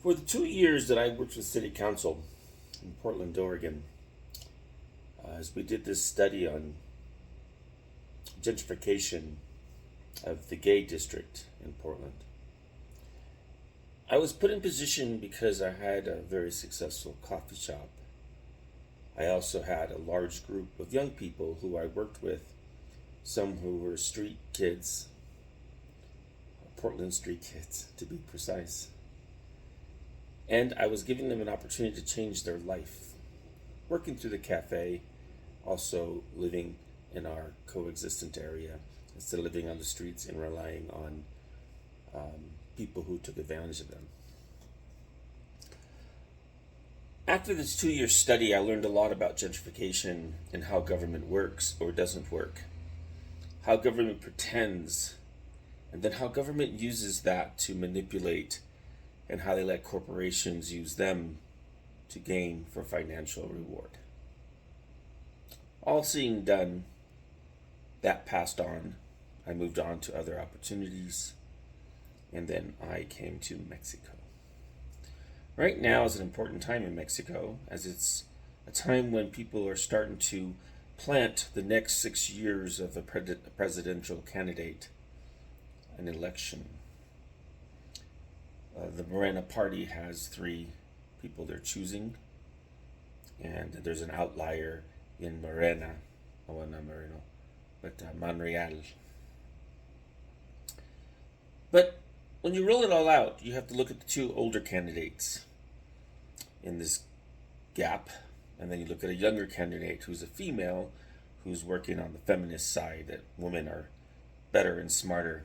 For the 2 years that I worked with City Council in Portland, Oregon, as we did this study on gentrification of the gay district in Portland, I was put in position because I had a very successful coffee shop. I also had a large group of young people who I worked with, some who were street kids, Portland street kids to be precise. And I was giving them an opportunity to change their life, working through the cafe, also living in our coexistent area instead of living on the streets and relying on people who took advantage of them. After this 2 year study, I learned a lot about gentrification and how government works or doesn't work, how government pretends, and then how government uses that to manipulate, and how they let corporations use them to gain for financial reward. All seeing done, that passed on. I moved on to other opportunities, and then I came to Mexico. Right now is an important time in Mexico, as it's a time when people are starting to plant the next 6 years of a presidential candidate, an election. The Morena party has 3 people they're choosing, and there's an outlier in Morena, oh, not Moreno, but Monreal. But when you roll it all out, you have to look at the 2 older candidates in this gap, and then you look at a younger candidate who's a female who's working on the feminist side, that women are better and smarter.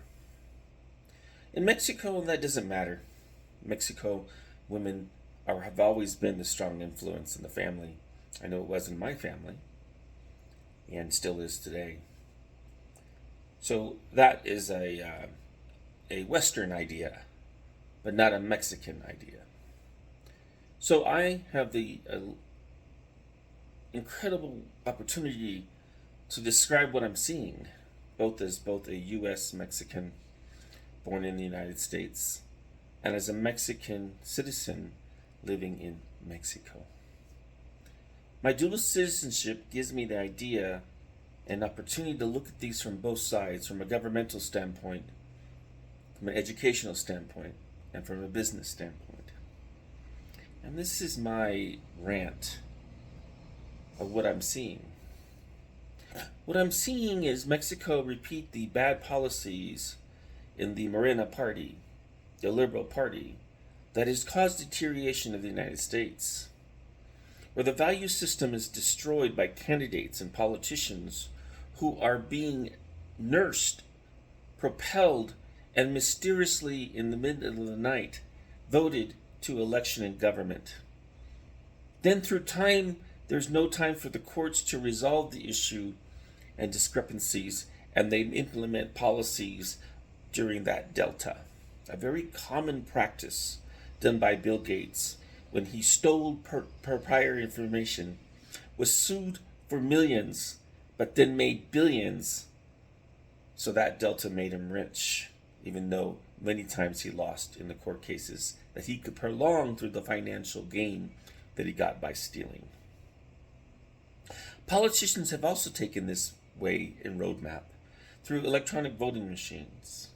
In Mexico, that doesn't matter. Mexico, women have always been the strong influence in the family. I know it was in my family, and still is today. So that is a Western idea, but not a Mexican idea. So I have the incredible opportunity to describe what I'm seeing, both as both a U.S. Mexican born in the United States and as a Mexican citizen living in Mexico. My dual citizenship gives me the idea and opportunity to look at these from both sides, from a governmental standpoint, from an educational standpoint, and from a business standpoint. And this is my rant of what I'm seeing. What I'm seeing is Mexico repeat the bad policies in the Morena party, the Liberal Party, that has caused deterioration of the United States, where the value system is destroyed by candidates and politicians who are being nursed, propelled, and mysteriously in the middle of the night voted to election and government. Then through time, there's no time for the courts to resolve the issue and discrepancies, and they implement policies during that delta. A very common practice done by Bill Gates when he stole proprietary information, was sued for millions, but then made billions, so that delta made him rich, even though many times he lost in the court cases that he could prolong through the financial gain that he got by stealing. Politicians have also taken this way in roadmap through electronic voting machines.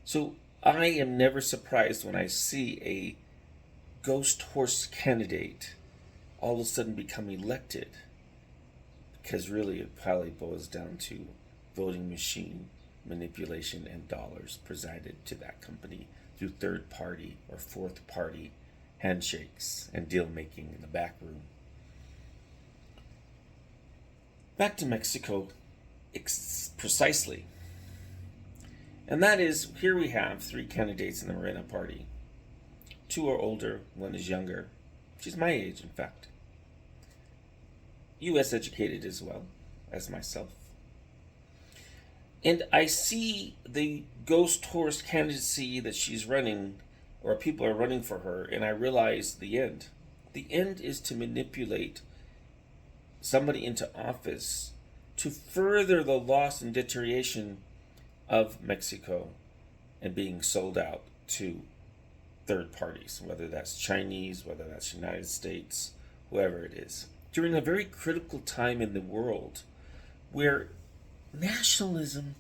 So I am never surprised when I see a ghost horse candidate all of a sudden become elected, because really it probably boils down to voting machine manipulation and dollars presented to that company through third party or fourth party handshakes and deal making in the back room. Back to Mexico, precisely. And that is, here we have 3 candidates in the Morena party. 2 are older, 1 is younger. She's my age, in fact. U.S. educated as well as myself. And I see the ghost horse candidacy that she's running, or people are running for her, and I realize the end. The end is to manipulate somebody into office to further the loss and deterioration of Mexico and being sold out to third parties, whether that's Chinese, whether that's United States, whoever it is, during a very critical time in the world where nationalism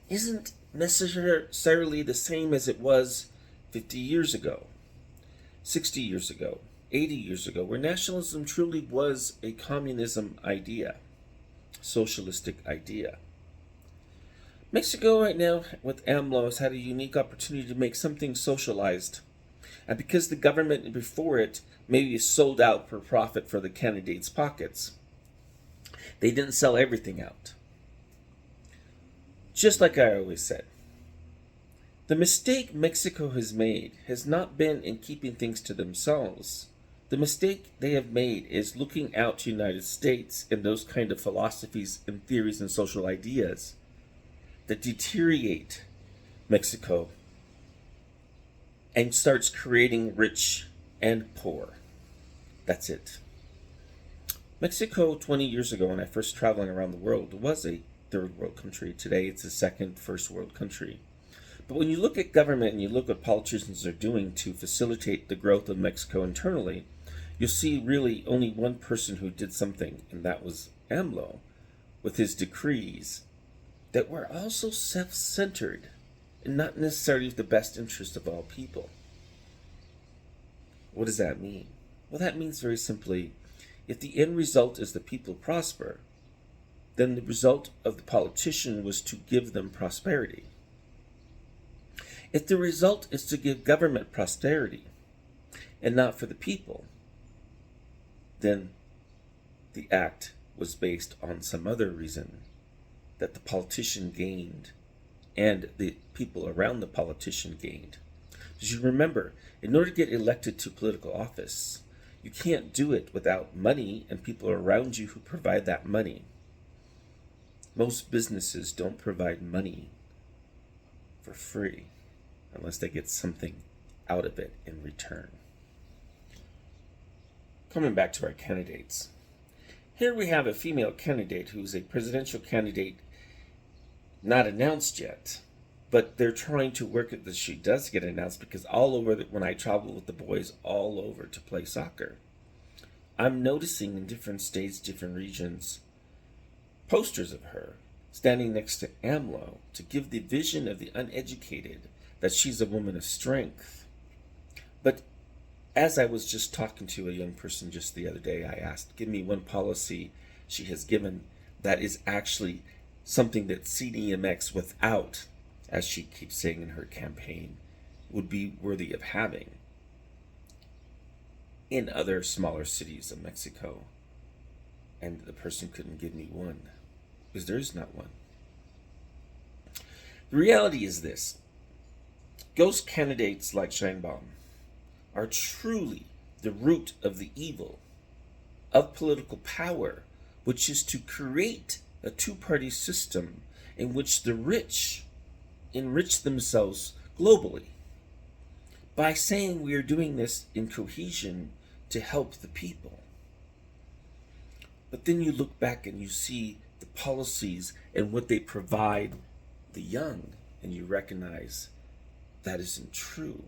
isn't necessarily the same as it was 50 years ago, 60 years ago, 80 years ago, where nationalism truly was a communism idea, socialistic idea. Mexico right now with AMLO has had a unique opportunity to make something socialized. And because the government before it maybe sold out for profit for the candidates' pockets, they didn't sell everything out. Just like I always said, the mistake Mexico has made has not been in keeping things to themselves. The mistake they have made is looking out to the United States and those kind of philosophies and theories and social ideas that deteriorate Mexico and starts creating rich and poor. That's it. Mexico 20 years ago, when I first traveling around the world, was a third world country. Today it's a second, first world country. But when you look at government and you look at what politicians are doing to facilitate the growth of Mexico internally, you'll see really only one person who did something, and that was AMLO, with his decrees that were also self-centered and not necessarily the best interest of all people. What does that mean? Well, that means very simply, if the end result is the people prosper, then the result of the politician was to give them prosperity. If the result is to give government prosperity and not for the people, then the act was based on some other reason that the politician gained and the people around the politician gained. Because you remember, in order to get elected to political office, you can't do it without money and people around you who provide that money. Most businesses don't provide money for free unless they get something out of it in return. Coming back to our candidates. Here we have a female candidate who's a presidential candidate not announced yet, but they're trying to work it that she does get announced, because all over when I travel with the boys all over to play soccer, I'm noticing in different states, different regions, posters of her standing next to AMLO to give the vision of the uneducated that she's a woman of strength. But as I was just talking to a young person just the other day, I asked, give me one policy she has given that is actually something that CDMX, without, as she keeps saying in her campaign, would be worthy of having in other smaller cities of Mexico. And the person couldn't give me one, because there is not one. The reality is this: ghost candidates like Sheinbaum are truly the root of the evil of political power, which is to create a two-party system in which the rich enrich themselves globally by saying we are doing this in cohesion to help the people. But then you look back and you see the policies and what they provide the young, and you recognize that isn't true.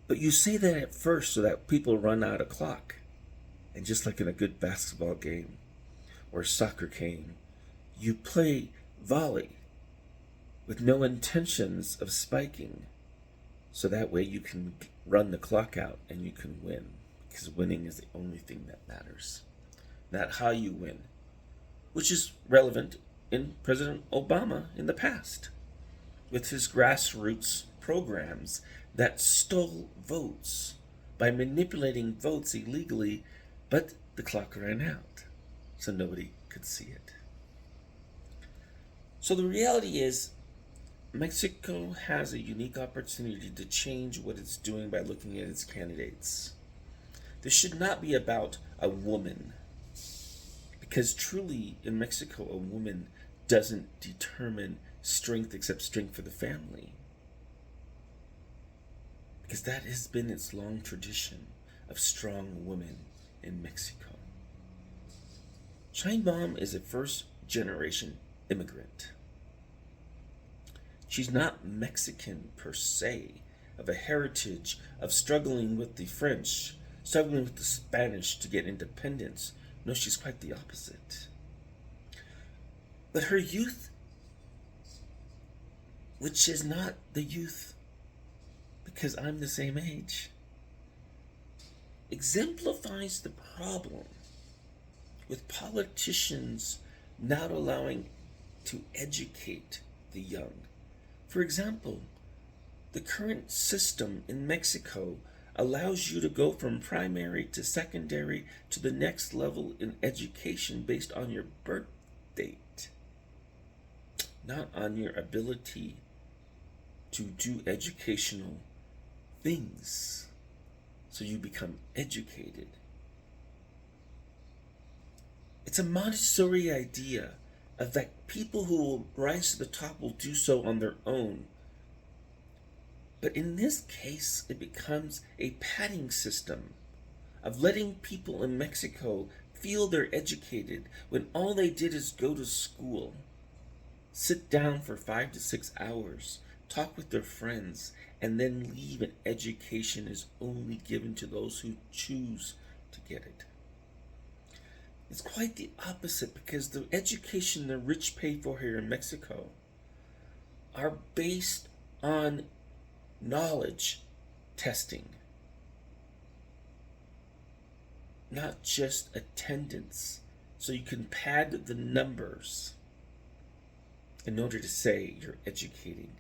But you say that at first so that people run out of clock. And just like in a good basketball game or soccer game, you play volley with no intentions of spiking, so that way you can run the clock out and you can win, because winning is the only thing that matters, not how you win, which is relevant in President Obama in the past with his grassroots programs that stole votes by manipulating votes illegally, but the clock ran out, so nobody could see it. So the reality is, Mexico has a unique opportunity to change what it's doing by looking at its candidates. This should not be about a woman, because truly in Mexico, a woman doesn't determine strength except strength for the family. Because that has been its long tradition of strong women in Mexico. Sheinbaum is a first-generation immigrant. She's not Mexican per se, of a heritage of struggling with the French, struggling with the Spanish to get independence. No, she's quite the opposite. But her youth, which is not the youth because I'm the same age, exemplifies the problem with politicians not allowing to educate the young. For example, the current system in Mexico allows you to go from primary to secondary to the next level in education based on your birth date, not on your ability to do educational things. So you become educated. It's a Montessori idea of that people who will rise to the top will do so on their own. But in this case, it becomes a padding system of letting people in Mexico feel they're educated when all they did is go to school, sit down for 5 to 6 hours, talk with their friends, and then leave, and education is only given to those who choose to get it. It's quite the opposite, because the education the rich pay for here in Mexico are based on knowledge testing, not just attendance. So you can pad the numbers in order to say you're educating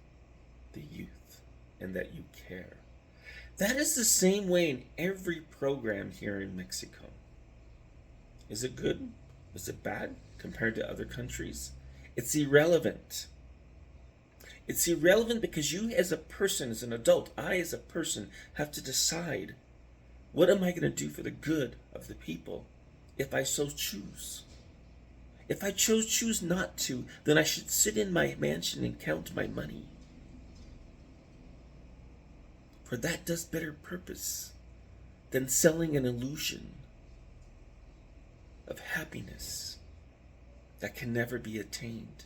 the youth and that you care. That is the same way in every program here in Mexico. Is it good? Is it bad compared to other countries? It's irrelevant. It's irrelevant because you as a person, as an adult, I as a person, have to decide, what am I going to do for the good of the people if I so choose? If I choose not to, then I should sit in my mansion and count my money. For that does better purpose than selling an illusion of happiness that can never be attained.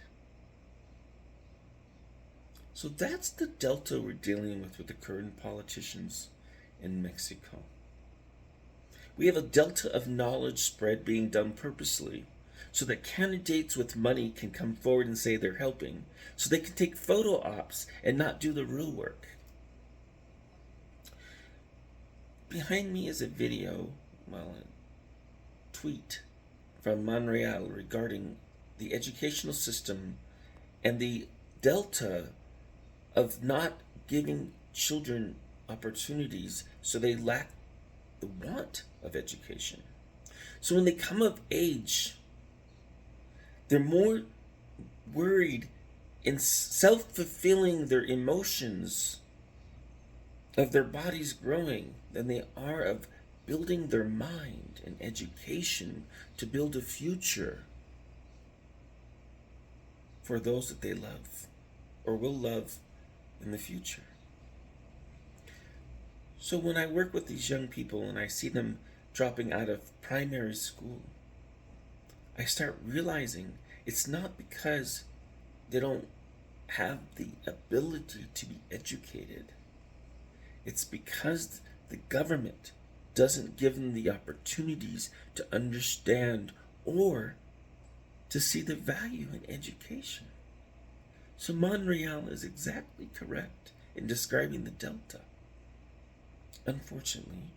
So that's the delta we're dealing with the current politicians in Mexico. We have a delta of knowledge spread being done purposely so that candidates with money can come forward and say they're helping, so they can take photo ops and not do the real work. Behind me is a video, a tweet from Monreal regarding the educational system and the delta of not giving children opportunities, so they lack the want of education. So when they come of age, they're more worried in self-fulfilling their emotions of their bodies growing than they are of building their mind and education to build a future for those that they love or will love in the future. So when I work with these young people and I see them dropping out of primary school, I start realizing it's not because they don't have the ability to be educated. It's because the government doesn't give them the opportunities to understand or to see the value in education. So Monreal is exactly correct in describing the delta. Unfortunately,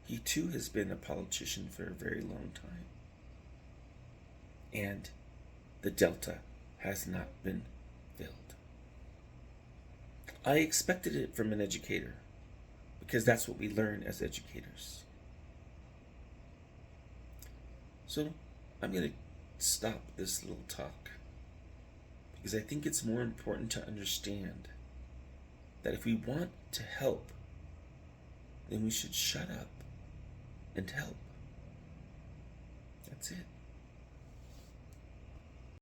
he too has been a politician for a very long time. And the delta has not been filled. I expected it from an educator, because that's what we learn as educators. So I'm going to stop this little talk, because I think it's more important to understand that if we want to help, then we should shut up and help. That's it.